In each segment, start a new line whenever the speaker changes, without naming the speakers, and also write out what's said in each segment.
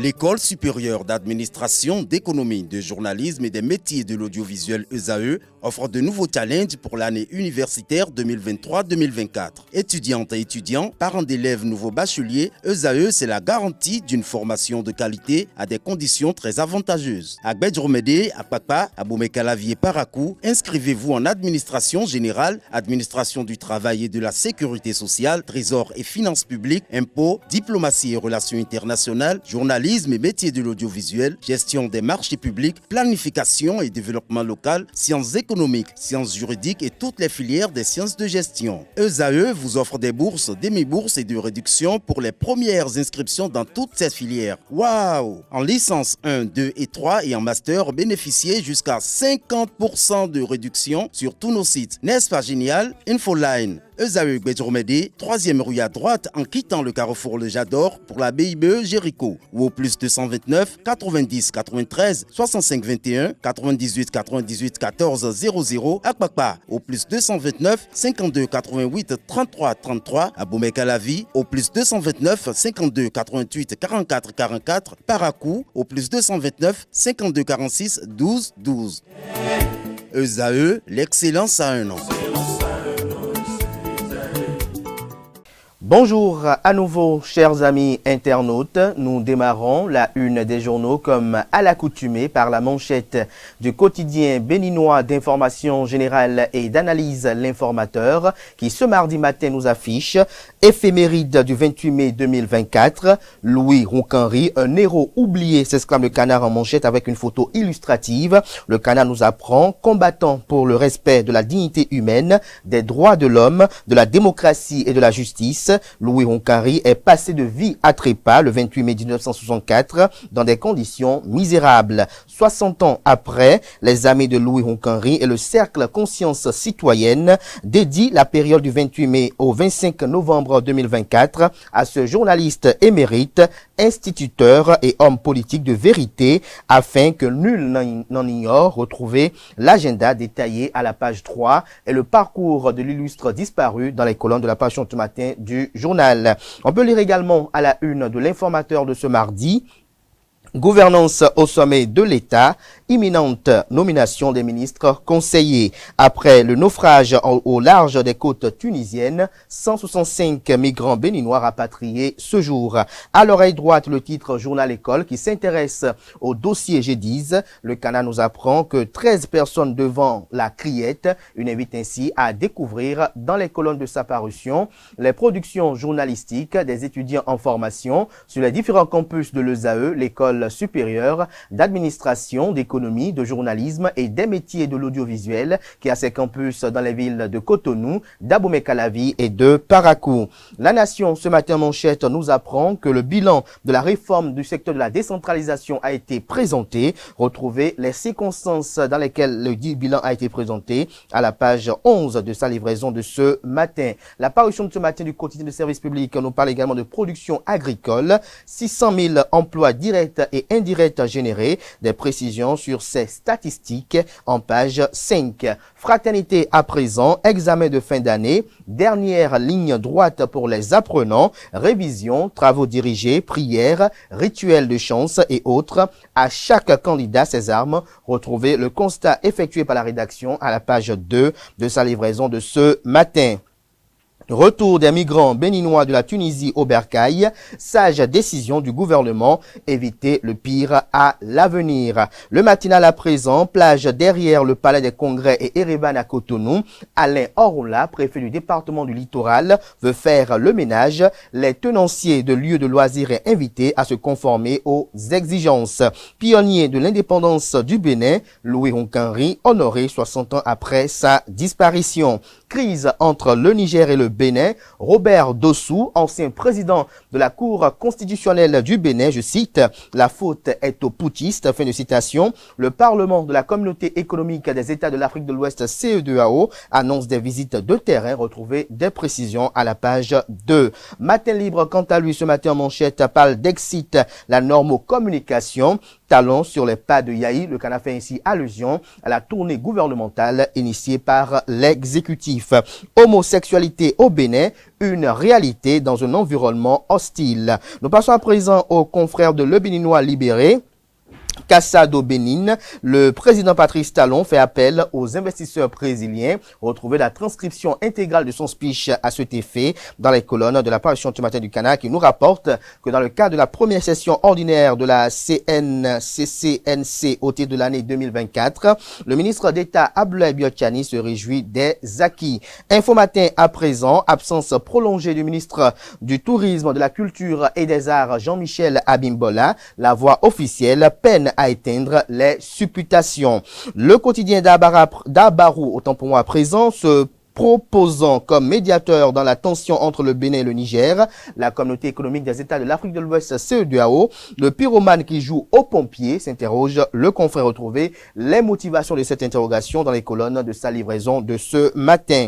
L'École supérieure d'administration, d'économie, de journalisme et des métiers de l'audiovisuel ESAE offre de nouveaux challenges pour l'année universitaire 2023-2024. Étudiantes et étudiants, parents d'élèves nouveaux bacheliers, ESAE, c'est la garantie d'une formation de qualité à des conditions très avantageuses. À Gbedjromede, à Papa, à Boumekalavi et Parakou, inscrivez-vous en administration générale, administration du travail et de la sécurité sociale, trésor et finances publiques, impôts, diplomatie et relations internationales, journalisme et métiers de l'audiovisuel, gestion des marchés publics, planification et développement local, sciences économiques, sciences juridiques et toutes les filières des sciences de gestion. ESAE vous offre des bourses, demi-bourses et de réductions pour les premières inscriptions dans toutes ces filières. Waouh! En licence 1, 2 et 3 et en master, bénéficiez jusqu'à 50% de réduction sur tous nos sites. N'est-ce pas génial? Infoline. ESAE Gbedjromede, 3e rue à droite en quittant le carrefour Le Jador pour la BIBE Jéricho ou au plus 229 90 93 65 21 98 98 14 00 à Kpakpa au plus 229 52 88 33 33 à Boumekalavi au plus 229 52 88 44 44 Parakou au plus 229 52 46 12 12. ESAE, l'excellence à un an.
Bonjour à nouveau, chers amis internautes. Nous démarrons la une des journaux comme à l'accoutumée par la manchette du quotidien béninois d'information générale et d'analyse L'Informateur qui ce mardi matin nous affiche éphéméride du 28 mai 2024. Louis Ronquenry, un héros oublié, s'exclame le Canard en manchette avec une photo illustrative. Le Canard nous apprend combattant pour le respect de la dignité humaine, des droits de l'homme, de la démocratie et de la justice. Louis Ronquenry est passé de vie à trépas le 28 mai 1964 dans des conditions misérables. 60 ans après, les amis de Louis Ronquenry et le cercle Conscience Citoyenne dédient la période du 28 mai au 25 novembre 2024 à ce journaliste émérite, instituteur et homme politique de vérité afin que nul n'en ignore. Retrouvez l'agenda détaillé à la page 3 et le parcours de l'illustre disparu dans les colonnes de la page ce matin du journal. On peut lire également à la une de l'Informateur de ce mardi. Gouvernance au sommet de l'État, imminente nomination des ministres conseillers. Après le naufrage au large des côtes tunisiennes, 165 migrants béninois rapatriés ce jour. À l'oreille droite, le titre Journal École qui s'intéresse au dossier G10. Le Canard nous apprend que 13 personnes devant la criette. Une invite ainsi à découvrir dans les colonnes de sa parution les productions journalistiques des étudiants en formation sur les différents campus de l'ESAE, l'école supérieure d'administration, d'économie, de journalisme et des métiers de l'audiovisuel qui a ses campus dans les villes de Cotonou, d'Abomey-Calavi et de Parakou. La Nation, ce matin manchette, nous apprend que le bilan de la réforme du secteur de la décentralisation a été présenté. Retrouvez les circonstances dans lesquelles le dit bilan a été présenté à la page 11 de sa livraison de ce matin. La parution de ce matin du quotidien de service public nous parle également de production agricole, 600 000 emplois directs et indirects générés, des précisions sur ces statistiques en page 5. Fraternité à présent, examen de fin d'année, dernière ligne droite pour les apprenants, révision, travaux dirigés, prières, rituels de chance et autres. À chaque candidat ses armes. Retrouvez le constat effectué par la rédaction à la page 2 de sa livraison de ce matin. Retour des migrants béninois de la Tunisie au bercail, sage décision du gouvernement, éviter le pire à l'avenir. Le matinal à présent, plage derrière le palais des congrès et Erevan à Cotonou. Alain Orola, préfet du département du littoral, veut faire le ménage. Les tenanciers de lieux de loisirs est invités à se conformer aux exigences. Pionnier de l'indépendance du Bénin, Louis Ronquenry, honoré 60 ans après sa disparition. Crise entre le Niger et le Bénin. Robert Dossou, ancien président de la Cour constitutionnelle du Bénin, je cite, « La faute est aux putschistes », fin de citation. Le Parlement de la Communauté économique des États de l'Afrique de l'Ouest, CEDEAO, annonce des visites de terrain. Retrouvez des précisions à la page 2. Matin Libre, quant à lui, ce matin en manchette, parle d'Exit, la normocommunication. Talons sur les pas de Yahi. Le Canard fait ainsi allusion à la tournée gouvernementale initiée par l'exécutif. Homosexualité au Bénin une réalité dans un environnement hostile. Nous passons à présent aux confrères de Le Béninois libéré. Cassado Bénin, le président Patrice Talon fait appel aux investisseurs brésiliens. Retrouvez la transcription intégrale de son speech à cet effet dans les colonnes de la parution ce matin du Canard qui nous rapporte que dans le cadre de la première session ordinaire de la CNCCNC au titre de l'année 2024, le ministre d'État Abdoulaye Biotchani se réjouit des acquis. Info Matin à présent, absence prolongée du ministre du Tourisme, de la Culture et des Arts Jean-Michel Abimbola, la voix officielle peine à éteindre les supputations. Le quotidien d'Abarou, autant pour moi à présent, se proposant comme médiateur dans la tension entre le Bénin et le Niger, la communauté économique des États de l'Afrique de l'Ouest, CEDEAO, le pyromane qui joue aux pompiers, s'interroge le confrère. Retrouver les motivations de cette interrogation dans les colonnes de sa livraison de ce matin.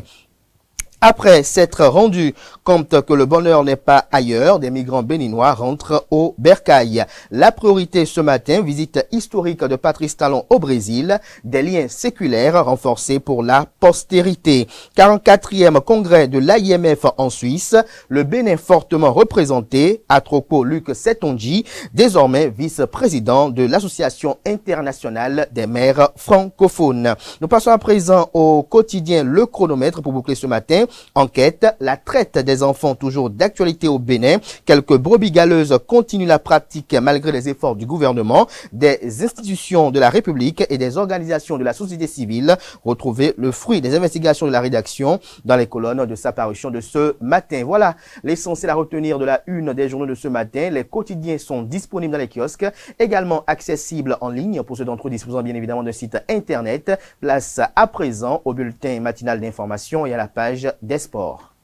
Après s'être rendu compte que le bonheur n'est pas ailleurs, des migrants béninois rentrent au Bercail. La priorité ce matin, visite historique de Patrice Talon au Brésil, des liens séculaires renforcés pour la postérité. 44e congrès de l'AIMF en Suisse, le Bénin fortement représenté, Atroko Luc Setonji, désormais vice-président de l'Association internationale des maires francophones. Nous passons à présent au quotidien Le Chronomètre pour boucler ce matin. Enquête, la traite des enfants toujours d'actualité au Bénin. Quelques brebis galeuses continuent la pratique malgré les efforts du gouvernement, des institutions de la République et des organisations de la société civile. Retrouvez le fruit des investigations de la rédaction dans les colonnes de sa parution de ce matin. Voilà l'essentiel à retenir de la une des journaux de ce matin. Les quotidiens sont disponibles dans les kiosques, également accessibles en ligne pour ceux d'entre eux disposant bien évidemment d'un site internet. Place à présent au bulletin matinal d'information et à la page des sports.